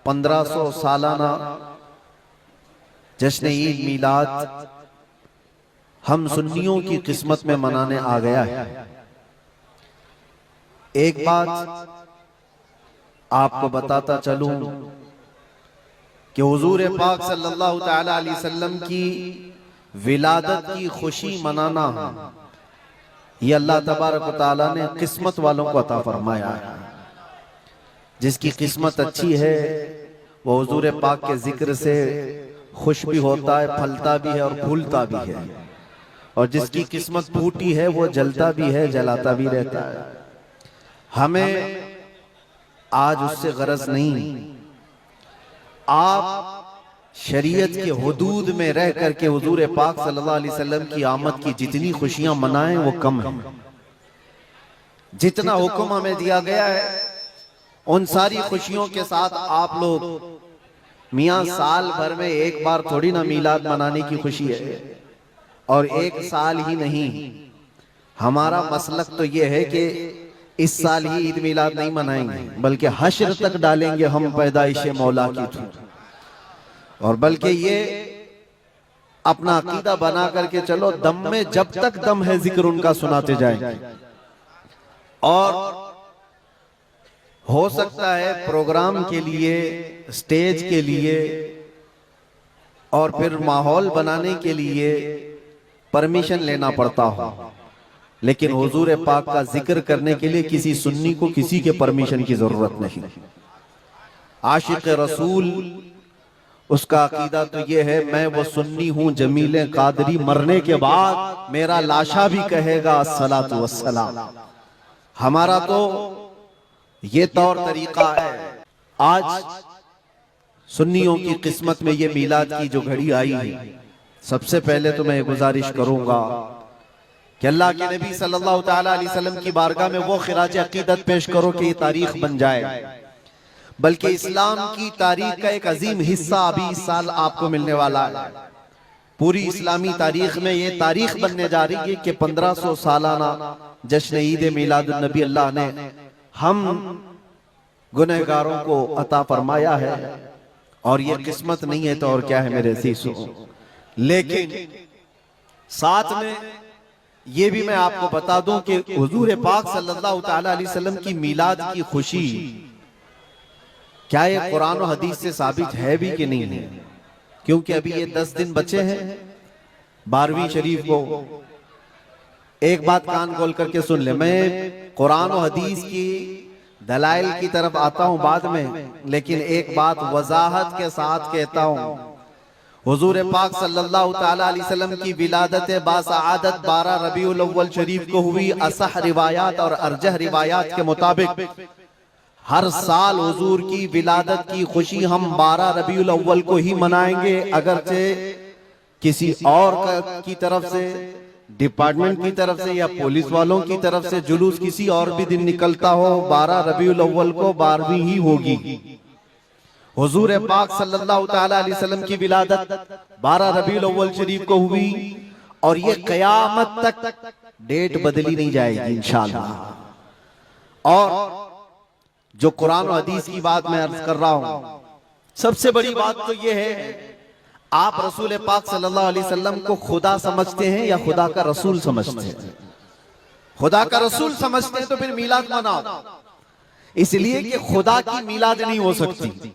1500 सालाना जश्न ईद मिलाद हम सुन्नियों की किस्मत में मनाने आ गया है। एक बात आपको बताता चलूं कि हुजूर पाक सल्लल्लाहु तआला अलैहि वसल्लम की विलादत की खुशी मनाना ये अल्लाह तबारक व तआला ने किस्मत वालों को अता फरमाया है। जिसकी किस्मत अच्छी है वो हुजूर पाक के जिक्र से खुश भी होता है, फलता भी है और फूलता भी है, और जिसकी किस्मत फूटी है वो जलता भी है, जलाता भी रहता है। हमें आज उससे गरज नहीं। आप शरीयत के हुदूद में रह करके हुजूर पाक सल्लल्लाहु अलैहि वसल्लम की आमद की जितनी खुशियां मनाएं वो कम है। जितना हुक्म हमें दिया गया है उन सारी खुशियों के साथ आप लोग मियां साल भर में एक बार थोड़ी ना मीलाद मनाने की खुशी है, और एक साल ही नहीं। हमारा मसलक तो ये है कि इस साल ही ईद मिलाद नहीं मनाएंगे, बल्कि हश्र तक डालेंगे हम पैदाइश मौला की थी, और बल्कि ये अपना अकीदा बना करके चलो दम में जब तक दम है जिक्र उनका सुनाते जाएंगे। और हो सकता है प्रोग्राम के लिए, स्टेज के लिए और फिर माहौल बनाने के लिए परमिशन लेना पड़ता हो, लेकिन हुजूर पाक का जिक्र करने के लिए किसी सुन्नी को किसी के परमिशन की जरूरत नहीं। आशिक रसूल उसका अकीदा तो ये है, मैं वो सुन्नी हूं जमीले कादरी, मरने के बाद मेरा लाशा भी कहेगा अस्सलातु वस्सलाम। हमारा तो ये तौर तरीका है। आज सुन्नियों की किस्मत में ये मीलाद की जो घड़ी आई है, सबसे पहले तो मैं गुजारिश करूंगा कि अल्लाह के नबी सल्लल्लाहु तआला अलैहि वसल्लम की बारगाह में वो खिराज अकीदत पेश करो कि ये तारीख बन जाए, बल्कि इस्लाम की तारीख का एक अजीम हिस्सा अभी इस साल आपको मिलने वाला है। पूरी इस्लामी तारीख में ये तारीख बनने जा रही है कि 1500 सालाना जश्न ईद मिलादुन नबी अल्लाह ने हम गुनहगारों को अता फरमाया है, और ये किस्मत नहीं है तो और क्या है मेरे सीसों। लेकिन साथ में ये भी मैं आपको बता दूं कि हुजूर पाक सल्लल्लाहु तआला अलैहि वसल्लम की मिलाद की खुशी क्या ये कुरान और हदीस से साबित है भी कि नहीं है, क्योंकि अभी ये 10 दिन बचे हैं 12वीं शरीफ को। एक बात कान खोल करके सुन ले, मैं कुरान और हदीस की दलाइल की तरफ आता हूं बाद में, लेकिन एक बात वजाहत के साथ कहता हूं। हुजूर पाक सल्लल्लाहु तआला अलैहि वसल्लम की विलादत बासआदत 12 रबीउल अव्वल शरीफ को हुई। असह रिवायात और अरजह रिवायात के मुताबिक हर साल हुजूर की विलादत की खुशी हम 12 रबीउल अव्वल को ही मनाएंगे, अगरचे किसी और की तरफ से, डिपार्टमेंट की तरफ से या पुलिस वालों की तरफ से जुलूस किसी और भी दिन निकलता हो, 12 रबीउल अव्वल को 12वीं ही होगी। हुजूर पाक सल्लल्लाहु तआला अलैहि वसल्लम की विलादत 12 रबीउल अव्वल शरीफ को हुई, और ये कयामत तक डेट बदली नहीं जाएगी इंशाअल्लाह। और जो कुरान और हदीस की बात मैं अर्ज कर रहा हूं, सबसे बड़ी बात तो ये है, आप रसूल पाक सल्लल्लाहु अलैहि वसल्लम को खुदा समझते हैं या खुदा का रसूल समझते हैं? खुदा का रसूल समझते हैं तो फिर मिलाद मनाओ, इसलिए कि खुदा की मिलाद नहीं हो सकती।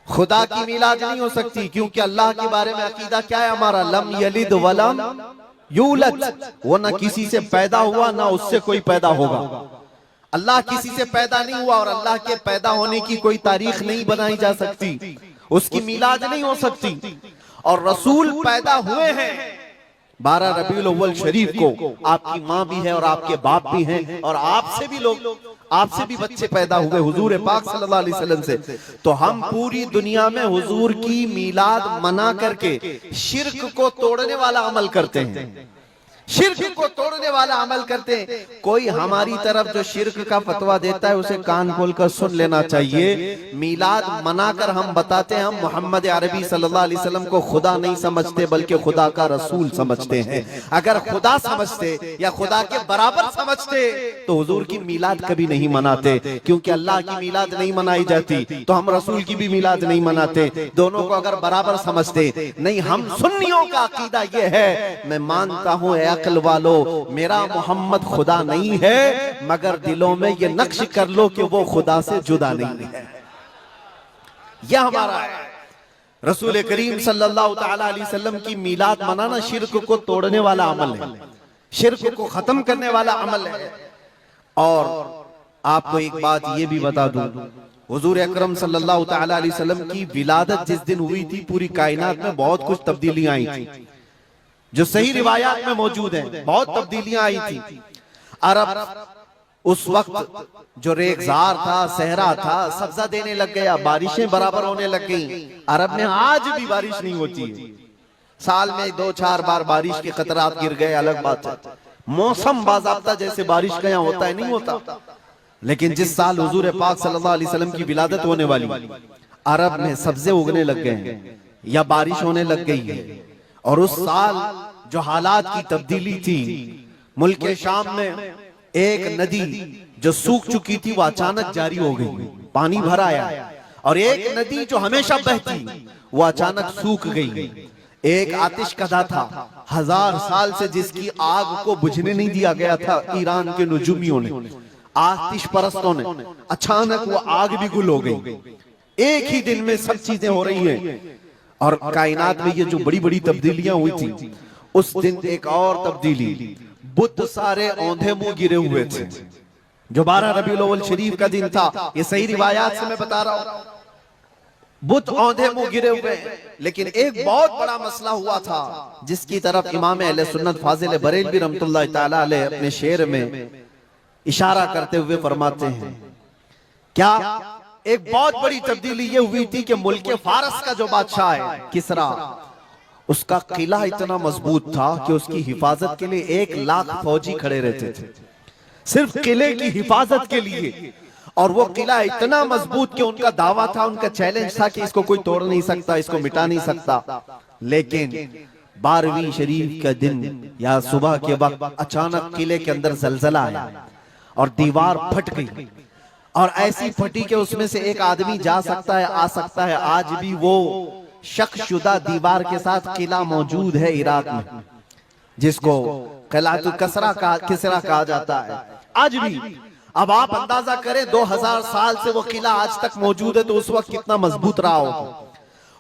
खुदा की मिलाद नहीं हो सकती क्योंकि अल्लाह के बारे में अकीदा क्या है हमारा, लम यलिद वलम यूलद, वो ना किसी से पैदा हुआ ना उससे कोई पैदा होगा। अल्लाह किसी से पैदा नहीं हुआ, और अल्लाह के पैदा होने की कोई तारीख नहीं बनाई जा सकती, उसकी मिलाद नहीं हो सकती। और रसूल पैदा हुए हैं 12 रबीउल अव्वल शरीफ को। आपकी माँ भी है और आपके बाप भी हैं, और आपसे भी लोग, आपसे भी बच्चे पैदा हुए हुजूर पाक सल्लल्लाहु अलैहि वसल्लम से। तो हम पूरी दुनिया में हुजूर की मिलाद मना करके शिर्क को तोड़ने वाला अमल करते हैं। शिर्क को तोड़ने वाला अमल करते हैं। कोई हमारी तरफ जो शिर्क का फतवा देता है उसे कान खोलकर सुन लेना चाहिए। मीलाद मनाकर हम बताते हैं हम मोहम्मद अरबी सल्लल्लाहु अलैहि वसल्लम को खुदा नहीं समझते बल्कि खुदा का रसूल समझते हैं। अगर खुदा समझते या खुदा के बराबर समझते तो हुजूर की मीलाद कभी नहीं मनाते, क्योंकि अल्लाह की मीलाद नहीं मनाई जाती तो हम रसूल की भी मीलाद नहीं मनाते। दोनों को अगर बराबर समझते नहीं। हम सुन्नियों का अकीदा यह है, मैं मानता हूं अक्ल वालो मेरा मोहम्मद खुदा नहीं है, मगर दिलों में ये नक्श कर लो कि वो खुदा से जुदा नहीं है। यह हमारा है। रसूल करीम सल्लल्लाहु ताला अलैहि वसल्लम की मीलाद मनाना शिर्क को तोड़ने वाला अमल है, शिर्क को खत्म करने वाला अमल है। और आपको एक बात ये भी बता दूं, हुजूर अकरम सल्लल्लाहु ताला अलैहि वसल्लम की विलादत जिस दिन हुई थी पूरी कायनात में बहुत कुछ तब्दीलियां आई थी, जो सही रिवायात में मौजूद है। बहुत तब्दीलियां आई थी। अरब उस वक्त जो रेगजार था, सहरा था, सब्जा देने लग गया, बारिशें बराबर होने लग गई। अरब में आज भी बारिश नहीं होती है, साल में 2-4 बार बारिश के खतरात गिर गए, अलग बात है। मौसम बाज़ाब्ता जैसे बारिश का यहाँ होता है नहीं होता। लेकिन जिस साल हुजूर पाक सल्लल्लाहु अलैहि वसल्लम की विलादत होने वाली, अरब में सब्जे उगने लग गए हैं या बारिश होने लग गई है। और उस साल जो हालात की तब्दीली थी, मुल्क के शाम में एक नदी जो सूख चुकी थी वो अचानक जारी हो गई, पानी भर आया। और एक नदी जो हमेशा बहती वो अचानक सूख गई। एक आतिश कदा था 1000 साल से जिसकी आग को बुझने नहीं दिया गया था ईरान के नुजूमियों ने, आतिश परस्तों ने, अचानक वो आग भी गुल हो गई। एक ही दिन में सब चीजें हो रही हैं। और कायनात में ये जो बड़ी बड़ी तब्दीलियां हुई थी, उस दिन एक और तब्दीली, बुत सारे औंधे मुंह गिरे हुए थे। जो 12 रबीउल अव्वल शरीफ का दिन था, ये सही रिवायात से मैं बता रहा हूं, बुत औंधे मुंह गिरे हुए। लेकिन एक बहुत बड़ा मसला हुआ था जिसकी तरफ इमाम अहले सुन्नत फाजिल बरेलवी रहमतुल्लाह ताला अलैह अपने शेर में इशारा करते हुए फरमाते हैं, क्या एक बहुत बड़ी तब्दीली ये हुई थी कि मुल्क फारस का जो बादशाह है किसरा, उसका किला इतना मजबूत था कि उसकी हिफाजत के लिए 1 लाख फौजी खड़े रहते थे, सिर्फ किले की हिफाजत के लिए। और वो किला इतना मजबूत कि उनका दावा था, उनका चैलेंज था कि इसको कोई तोड़ नहीं सकता, इसको मिटा नहीं सकता। लेकिन 12वीं शरीफ का दिन या सुबह के वक्त अचानक किले के अंदर जलजला आया और दीवार फट गई। और ऐसी फटी कि उसमें से एक आदमी जा सकता है, आ सकता है। आज भी वो शक्शुदा दीवार के साथ किला मौजूद है इराक में, जिसको किलातुल किसरा कहा जाता है आज भी। अब आप अंदाजा करें 2000 साल से वो किला आज तक मौजूद है, तो उस वक्त कितना मजबूत रहा हो।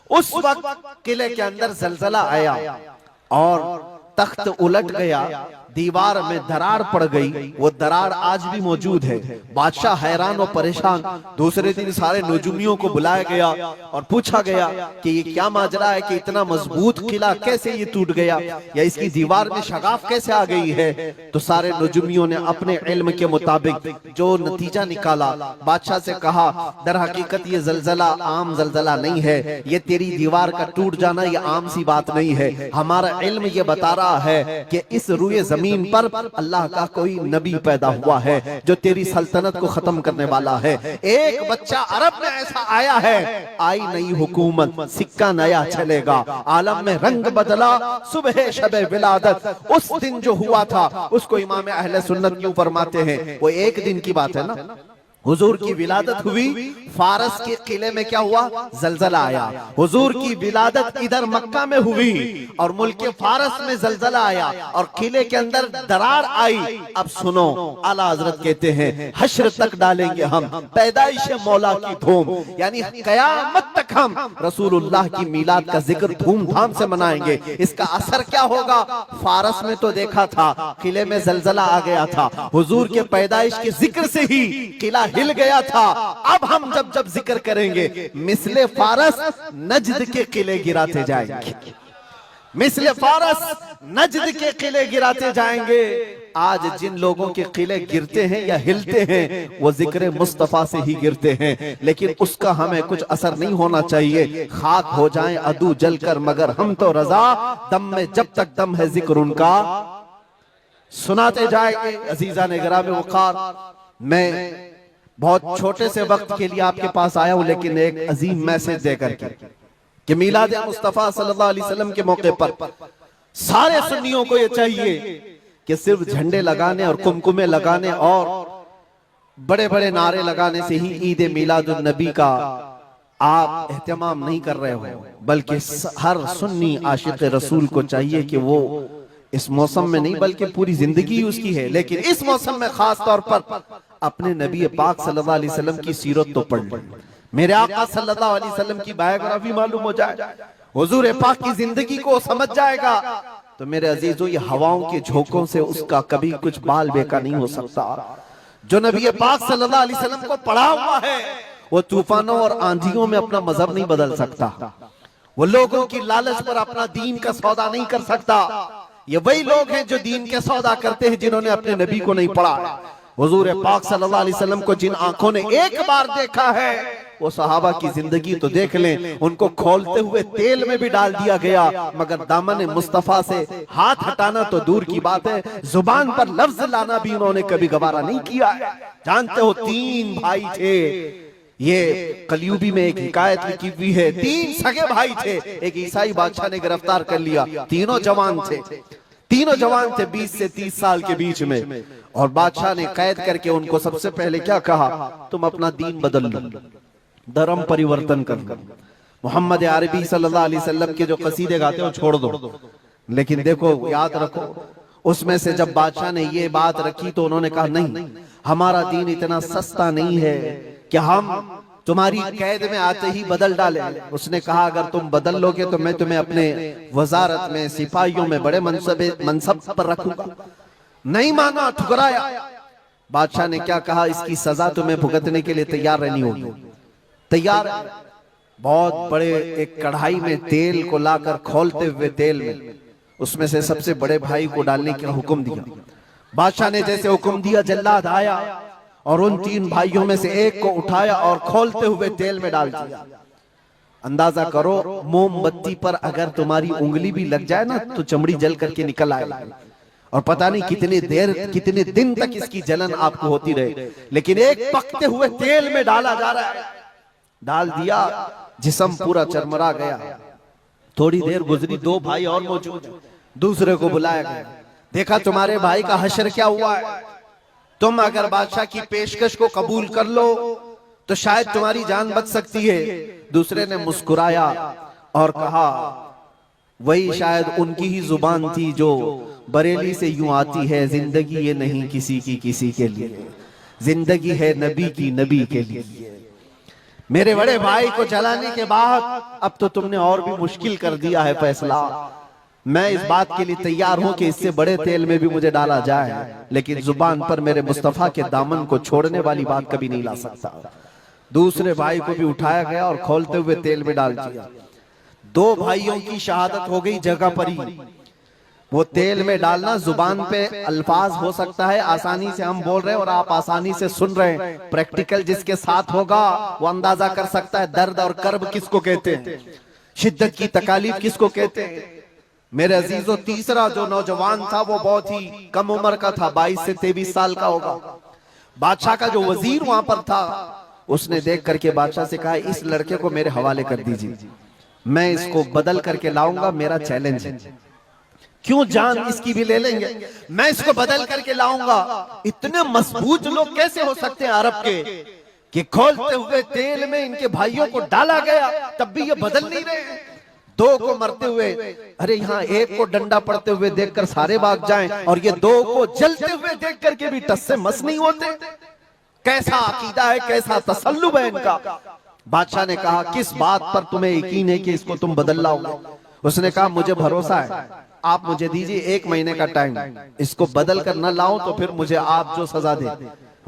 उस वक्त किले के अंदर जलजला आया और तख्त उलट गया, दीवार में दरार पड़ गई। वो दरार आज भी मौजूद है। बादशाह हैरान और परेशान। दूसरे दिन सारे नजूमियों को बुलाया गया और पूछा गया कि ये क्या माजरा है कि इतना मजबूत किला कैसे ये टूट गया, या इसकी दीवार में शगाफ कैसे आ गई है। तो सारे नजूमियों ने अपने इल्म के मुताबिक जो नतीजा निकाला, बादशाह से कहा, दर हकीकत ये जलजला आम जलजला नहीं है, ये तेरी दीवार का टूट जाना ये आम सी बात नहीं है। हमारा इल्म ये बता रहा है कि इस रुए जमीन पर अल्लाह का कोई नबी पैदा हुआ है जो तेरी सल्तनत को खत्म करने वाला है। एक बच्चा अरब में ऐसा आया है, आई नई हुकूमत, सिक्का नया चलेगा, आलम में रंग बदला, सुबह शबे विलादत। उस दिन जो हुआ था उसको इमाम अहले सुन्नत क्यों फरमाते हैं, वो एक दिन की बात है ना। हुजूर की विलादत हुई, फारस के किले में क्या हुआ, जलजला आया। हुजूर की विलादत इधर मक्का में हुई और मुल्क फारस में जलजला आया और किले के अंदर दरार आई। अब सुनो, आला हजरत कहते हैं हश्र तक डालेंगे हम पैदाइश मौला की धूम, यानी कयामत तक हम रसूलुल्लाह की मिलाद का जिक्र धूमधाम से मनाएंगे। इसका असर क्या होगा, फारस में तो देखा था किले में जलजला आ गया था, हुजूर के पैदाइश के जिक्र से ही किला हिल गया था। अब हम जब जब जिक्र करेंगे मिसले फारस नजद के किले गिराते जाएंगे, मिसले फारस नजद के किले गिराते जाएंगे। आज जिन लोगों के किले गिरते हैं या हिलते हैं वो जिक्र मुस्तफा से ही गिरते हैं, लेकिन उसका हमें कुछ असर नहीं होना चाहिए। खाक हो जाएं अदू जलकर मगर हम तो रजा, दम में जब तक दम है जिक्र उनका सुनाते जाएंगे। अजीजा ने गिराम वक़ार, मैं बहुत छोटे से वक्त के लिए आपके पास आया हूं, लेकिन एक अजीम मैसेज देकर के कि मीलाद मुस्तफा सल्लल्लाहु अलैहि वसल्लम के मौके पर सारे सुन्नियों को यह चाहिए कि सिर्फ झंडे लगाने और कुमकुमे लगाने और बड़े बड़े नारे लगाने से ही ईद मीलादुन नबी का आप एहतमाम नहीं कर रहे हो, बल्कि हर सुन्नी आशिक रसूल को चाहिए कि वो इस मौसम में नहीं बल्कि पूरी जिंदगी उसकी है, लेकिन इस मौसम में खास तौर पर अपने नबी पाक सल्लल्लाहु अलैहि वसल्लम की सीरत तो पढ़ ले, मेरे आका सल्लल्लाहु अलैहि वसल्लम की बायोग्राफी मालूम हो जाए, हुजूर पाक की जिंदगी को समझ जाएगा, तो मेरे अजीजों ये हवाओं के झोंकों से उसका कभी कुछ बाल बेका नहीं हो सकता। जो नबी पाक सल्लल्लाहु अलैहि वसल्लम को पढ़ा हुआ है वो तूफानों और आंधियों में अपना मजहब नहीं बदल सकता, वो लोगों की लालच पर अपना दीन का सौदा नहीं कर सकता। ये वही लोग हैं जो दीन के सौदा करते हैं जिन्होंने अपने नबी को नहीं पढ़ा। हुजूर पाक सल्लल्लाहु अलैहि वसल्लम को जिन आंखों ने एक बार देखा है वो सहाबा की जिंदगी तो देख लें, उनको खोलते हुए तेल में भी डाल दिया गया, मगर दामन मुस्तफा से हाथ हटाना तो दूर की बात है, जुबान पर लफ्ज लाना भी उन्होंने कभी गवारा नहीं किया। जानते हो 3 भाई थे, ये कलयुगी में एक हिकायत लिखी हुई है, 3 सगे भाई थे, एक ईसाई बादशाह ने गिरफ्तार कर लिया, तीनों जवान थे 20 से 30 साल के बीच में, और बादशाह ने कैद करके उनको सबसे पहले क्या कहा, तुम अपना दीन बदल लो, धर्म परिवर्तन कर लो, मोहम्मद अरबी सल्लल्लाहु अलैहि वसल्लम के जो कसीदे गाते हो छोड़ दो। लेकिन देखो याद रखो, उसमें से जब बादशाह ने ये बात रखी तो उन्होंने कहा नहीं, हमारा दीन इतना सस्ता नहीं है कि हम तुम्हारी कैद में आते ही बदल डाले। उसने कहा अगर तुम बदल लोगे तो मैं तुम्हें अपने वजारत में सिपाहियों में बड़े मनसब पर रखूंगा। नहीं माना, ठुकराया। बादशाह ने क्या कहा, इसकी सजा तुम्हें भुगतने के लिए तैयार रहनी होगी। तैयार। बहुत बड़े एक कढ़ाई में तेल को लाकर खोलते हुए तेल में उसमें से सबसे बड़े भाई को डालने का हुक्म दिया। बादशाह ने जैसे हुक्म दिया, जल्लाद आया और उन 3 भाइयों में से एक को उठाया और खोलते हुए तेल में डाल दिया। अंदाजा करो, मोमबत्ती पर अगर तुम्हारी उंगली भी लग जाए ना तो चमड़ी जल करके निकल आएगी, और पता नहीं कितने दिन तक इसकी जलन आपको होती रहे। लेकिन एक पकते हुए तेल में डाला जा रहा है, डाल दिया, जिस्म पूरा चरमरा गया। थोड़ी देर गुजरी, 2 भाई और मौजूद, दूसरे को बुलाया गया, देखा तुम्हारे भाई का हश्र क्या हुआ है, तुम अगर बादशाह की पेशकश को कबूल कर लो तो शायद तुम्हारी जान बच सकती है। दूसरे ने मुस्कुराया और कहा वही शायद उनकी ही जुबान थी जो बरेली से यूं आती है, जिंदगी ये नहीं किसी की किसी के लिए, जिंदगी है नबी की नबी के लिए। मेरे बड़े भाई को जलाने के बाद अब तो तुमने और भी मुश्किल कर दिया है फैसला। मैं इस बात के लिए तैयार हूं कि इससे बड़े तेल में भी मुझे डाला जाए, लेकिन जुबान पर मेरे मुस्तफा के दामन को छोड़ने वाली बात कभी नहीं ला सकता। दूसरे भाई को भी उठाया गया और खोलते हुए तेल में डाल दिया। 2 भाइयों की शहादत हो गई जगह पर ही। वो तेल में डालना जुबान पे अल्फाज हो सकता है, आसानी से हम बोल रहे हैं और आप आसानी से सुन रहे हैं। प्रैक्टिकल जिसके साथ होगा वो अंदाजा कर सकता है दर्द और कर्ब किसको कहते हैं, शिद्दत की तकालीफ किसको कहते हैं। मेरे अजीजों, तीसरा जो नौजवान था वो बहुत ही कम उम्र का था, 22 से 23 साल का होगा। बादशाह का जो वजीर वहां पर था उसने देख करके बादशाह से कहा इस लड़के को मेरे हवाले कर दीजिए, मैं इसको बदल करके लाऊंगा, मेरा चैलेंज है। क्यों जान इसकी भी ले लेंगे, मैं इसको बदल करके लाऊंगा। इतने मजबूत लोग कैसे हो सकते हैं अरब के कि खोलते हुए तेल में इनके भाइयों को डाला गया तब भी ये बदल नहीं रहे। 2 को मरते हुए, अरे यहाँ 1 को डंडा पड़ते हुए देखकर सारे भाग जाएं और ये 2 को जलते हुए देख करके भी टस से मस नहीं होते। कैसा अकीदा है, कैसा तसल्लुब है इनका। बादशाह ने कहा किस बात पर तुम्हें यकीन है कि इसको तुम बदल लाओगे। उसने कहा मुझे भरोसा है, आप मुझे दीजिए 1 महीने का टाइम, इसको बदल कर न लाऊं तो फिर मुझे आप जो सजा दे।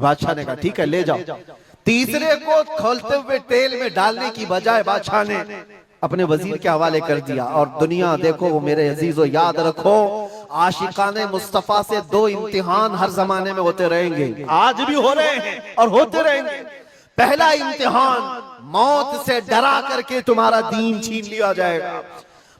बादशाह ने कहा ठीक है ले जाओ। तीसरे को खोलते हुए तेल में डालने की बजाय बादशाह ने अपने वजीर के हवाले कर दिया। और दुनिया देखो वो मेरे अजीजों, याद रखो आशिकाने मुस्तफा से 2 इम्तिहान हर जमाने में होते रहेंगे, आज भी हो रहे हैं और होते रहेंगे। पहला इम्तिहान, मौत से डरा करके तुम्हारा दीन छीन लिया जाएगा।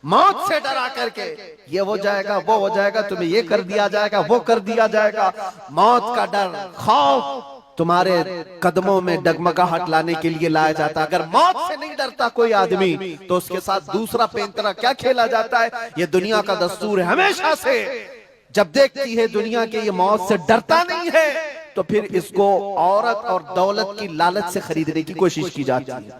मौत से डरा करके ये हो जाएगा, वो हो जाएगा, तुम्हें ये कर दिया जाएगा, वो कर दिया जाएगा। मौत का डर, खौफ तुम्हारे कदमों में डगमगाहट लाने के लिए लाया जाता है। अगर मौत से नहीं डरता कोई आदमी तो उसके साथ दूसरा पेंतरा क्या खेला जाता है। ये दुनिया का दस्तूर है, हमेशा से जब देखती है दुनिया के ये मौत से डरता नहीं है तो फिर इसको औरत और दौलत की लालच से खरीदने की कोशिश की जाती है।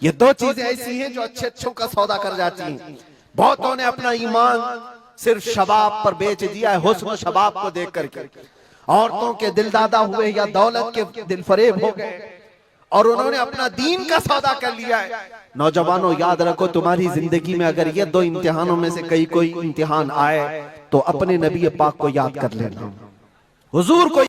ये दो चीजें ऐसी हैं जो अच्छे अच्छों का सौदा कर जाती हैं। बहुतों ने अपना ईमान सिर्फ शबाब पर बेच दिया है, हुस्न शबाब को देख करके। औरतों के दिल दादा हुए या दौलत के दिल फरेब हो गए और उन्होंने अपना दीन का सौदा कर लिया है। नौजवानों याद रखो, तुम्हारी जिंदगी में अगर ये दो इम्तिहानों में से कोई इम्तिहान आए तो अपने नबी पाक को याद कर लेना, हुजूर को